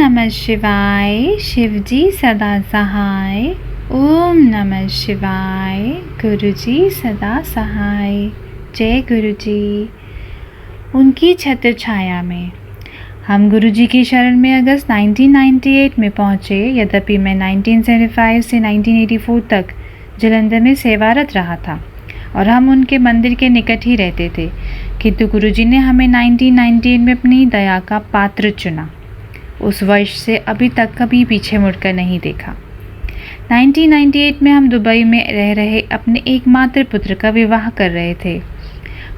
नमः शिवाय, शिवजी सदा सहाय। ओम नमः शिवाय, गुरुजी सदा सहाय। जय गुरुजी। उनकी छत्र छाया में। हम गुरुजी की शरण में अगस्त 1998 में पहुँचे। यद्यपि मैं 1975 से 1984 तक जलंधर में सेवारत रहा था और हम उनके मंदिर के निकट ही रहते थे, किंतु गुरुजी ने हमें 1998 में अपनी दया का पात्र चुना। उस वर्ष से अभी तक कभी पीछे मुड़कर नहीं देखा। 1998 में हम दुबई में रह रहे अपने एकमात्र पुत्र का विवाह कर रहे थे।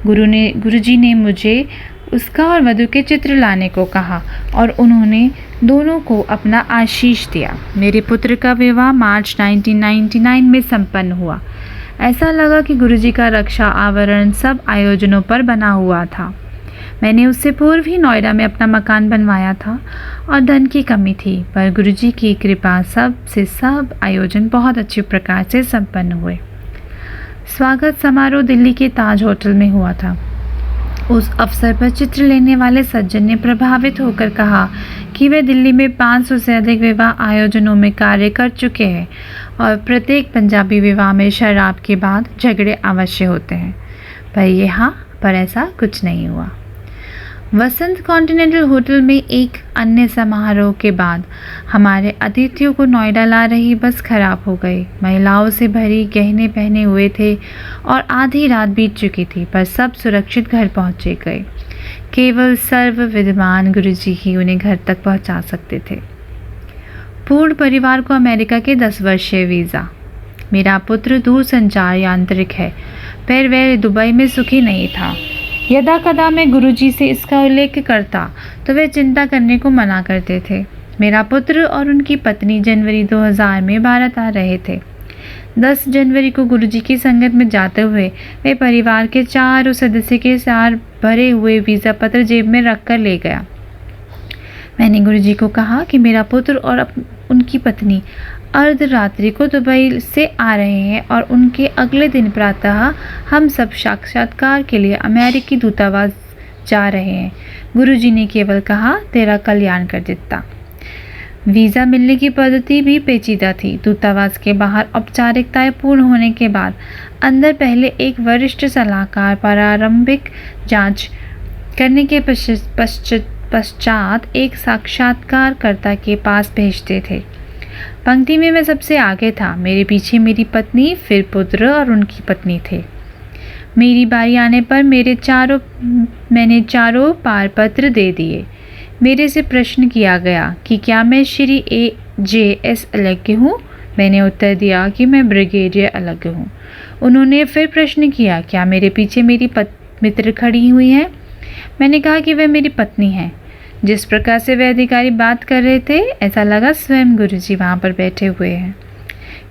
गुरुजी ने मुझे उसका और वधू के चित्र लाने को कहा और उन्होंने दोनों को अपना आशीष दिया। मेरे पुत्र का विवाह मार्च 1999 में संपन्न हुआ। ऐसा लगा कि गुरुजी का रक्षा आवरण सब आयोजनों पर बना हुआ था। मैंने उससे पूर्व ही नोएडा में अपना मकान बनवाया था और धन की कमी थी, पर गुरुजी की कृपा सब आयोजन बहुत अच्छे प्रकार से संपन्न हुए। स्वागत समारोह दिल्ली के ताज होटल में हुआ था। उस अवसर पर चित्र लेने वाले सज्जन ने प्रभावित होकर कहा कि वे दिल्ली में 500 से अधिक विवाह आयोजनों में कार्य कर चुके हैं और प्रत्येक पंजाबी विवाह में शराब के बाद झगड़े अवश्य होते हैं, पर ऐसा कुछ नहीं हुआ। वसंत कॉन्टिनेंटल होटल में एक अन्य समारोह के बाद हमारे अतिथियों को नोएडा ला रही बस खराब हो गई। महिलाओं से भरी, गहने पहने हुए थे और आधी रात बीत चुकी थी, पर सब सुरक्षित घर पहुंचे गए। केवल सर्व विद्वान गुरुजी ही उन्हें घर तक पहुंचा सकते थे। पूर्ण परिवार को अमेरिका के 10 वर्षीय वीज़ा। मेरा पुत्र दूरसंचार यांत्रिक है, पर वह दुबई में सुखी नहीं था। यदा कदा मैं गुरुजी से इसका उल्लेख करता तो वे चिंता करने को मना करते थे। मेरा पुत्र और उनकी पत्नी जनवरी 2000 में भारत आ रहे थे। 10 जनवरी को गुरुजी की संगत में जाते हुए वे परिवार के 4 सदस्य के साथ भरे हुए वीज़ा पत्र जेब में रखकर ले गया। मैंने गुरुजी को कहा कि मेरा पुत्र और उनकी पत्नी अर्धरात्रि को दुबई से आ रहे हैं और उनके अगले दिन प्रातः हम सब साक्षात्कार के लिए अमेरिकी दूतावास जा रहे हैं। गुरुजी ने केवल कहा, तेरा कल्याण कर देता। वीज़ा मिलने की पद्धति भी पेचीदा थी। दूतावास के बाहर औपचारिकताएं पूर्ण होने के बाद अंदर पहले एक वरिष्ठ सलाहकार प्रारंभिक जांच करने के पश्चात एक साक्षात्कारकर्ता के पास भेजते थे। पंक्ति में मैं सबसे आगे था। मेरे पीछे मेरी पत्नी, फिर पुत्र और उनकी पत्नी थे। मेरी बारी आने पर मैंने चारों पारपत्र दे दिए। मेरे से प्रश्न किया गया कि क्या मैं श्री AJS अलग हूँ। मैंने उत्तर दिया कि मैं ब्रिगेडियर अलग हूँ। उन्होंने फिर प्रश्न किया, क्या मेरे पीछे मेरी मित्र खड़ी हुई हैं। मैंने कहा कि वह मेरी पत्नी है। जिस प्रकार से वह अधिकारी बात कर रहे थे, ऐसा लगा स्वयं गुरुजी वहाँ पर बैठे हुए हैं।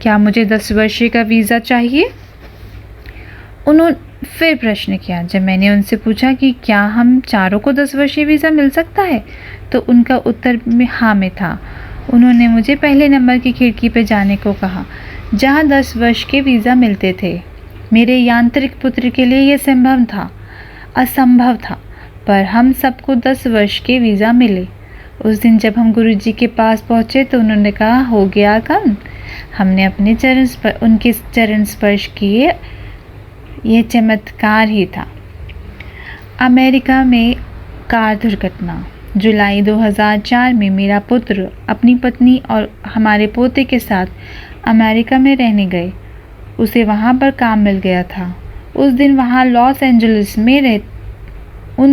क्या मुझे 10 वर्षीय का वीज़ा चाहिए। उन्होंने फिर प्रश्न किया। जब मैंने उनसे पूछा कि क्या हम चारों को 10 वर्षीय वीज़ा मिल सकता है, तो उनका उत्तर में हाँ में था। उन्होंने मुझे पहले नंबर की खिड़की पर जाने को कहा, जहाँ 10 वर्ष के वीज़ा मिलते थे। मेरे यांत्रिक पुत्र के लिए यह असंभव था, पर हम सबको 10 वर्ष के वीज़ा मिले। उस दिन जब हम गुरुजी के पास पहुँचे तो उन्होंने कहा, हो गया काम। हमने अपने उनके चरण स्पर्श किए। यह चमत्कार ही था। अमेरिका में कार दुर्घटना। जुलाई 2004 में मेरा पुत्र अपनी पत्नी और हमारे पोते के साथ अमेरिका में रहने गए। उसे वहाँ पर काम मिल गया था। उन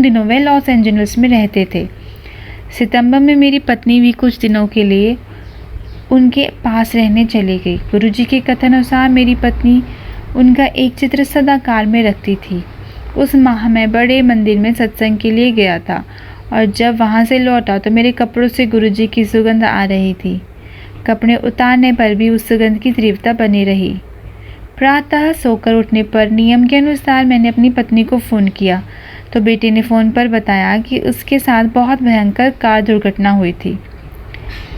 दिनों वे लॉस एंजल्स में रहते थे। सितंबर में मेरी पत्नी भी कुछ दिनों के लिए उनके पास रहने चली गई। गुरुजी के कथन अनुसार मेरी पत्नी उनका एक चित्र सदा कार में रखती थी। उस माह मैं बड़े मंदिर में सत्संग के लिए गया था और जब वहाँ से लौटा तो मेरे कपड़ों से गुरुजी की सुगंध आ रही थी। कपड़े उतारने पर भी उस सुगंध की तीव्रता बनी रही। प्रातः सोकर उठने पर नियम के अनुसार मैंने अपनी पत्नी को फ़ोन किया तो बेटे ने फ़ोन पर बताया कि उसके साथ बहुत भयंकर कार दुर्घटना हुई थी।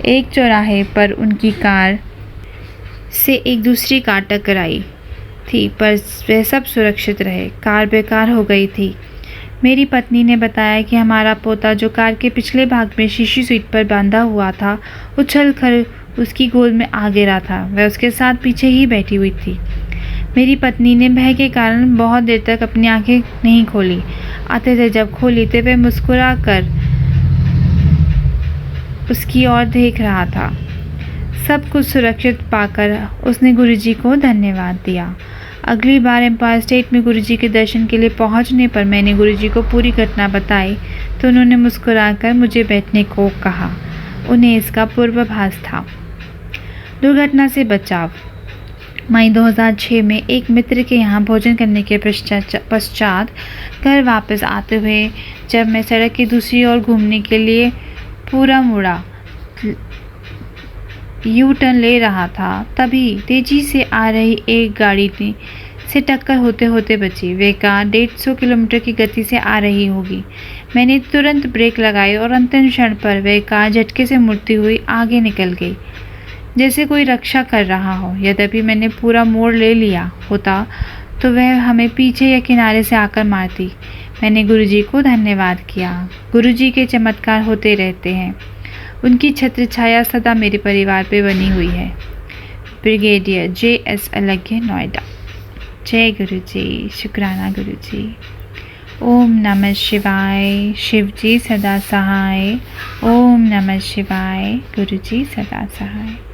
एक चौराहे पर उनकी कार से एक दूसरी कार टकराई थी, पर वे सब सुरक्षित रहे। कार बेकार हो गई थी। मेरी पत्नी ने बताया कि हमारा पोता जो कार के पिछले भाग में शीशी सीट पर बांधा हुआ था, उछल कर उसकी गोद में आ गिरा था। वह उसके साथ पीछे ही बैठी हुई थी। मेरी पत्नी ने भय के कारण बहुत देर तक अपनी आंखें नहीं खोली। आते थे जब खोली तो वह मुस्कुरा कर उसकी ओर देख रहा था। सब कुछ सुरक्षित पाकर उसने गुरुजी को धन्यवाद दिया। अगली बार एम्पायर स्टेट में गुरुजी के दर्शन के लिए पहुंचने पर मैंने गुरुजी को पूरी घटना बताई तो उन्होंने मुस्कुराकर मुझे बैठने को कहा। उन्हें इसका पूर्वाभास था। दुर्घटना से बचाव। मई 2006 में एक मित्र के यहाँ भोजन करने के पश्चात घर वापस आते हुए जब मैं सड़क की दूसरी ओर घूमने के लिए पूरा मुड़ा यू टर्न ले रहा था, तभी तेजी से आ रही एक गाड़ी से टक्कर होते होते बची। वे कार 150 किलोमीटर की गति से आ रही होगी। मैंने तुरंत ब्रेक लगाई और अंतिम क्षण पर वह कार झटके से मुड़ती हुई आगे निकल गई, जैसे कोई रक्षा कर रहा हो। यद्यपि मैंने पूरा मोड़ ले लिया होता तो वह हमें पीछे या किनारे से आकर मारती। मैंने गुरुजी को धन्यवाद किया। गुरुजी के चमत्कार होते रहते हैं। उनकी छत्र छाया सदा मेरे परिवार पे बनी हुई है। ब्रिगेडियर JS अलग्य, नोएडा। जय गुरुजी। शुक्राना गुरुजी। ओम नमः शिवाय। शिवजी सदा सहाय। ओम नमः शिवाय। गुरुजी सदा सहाय।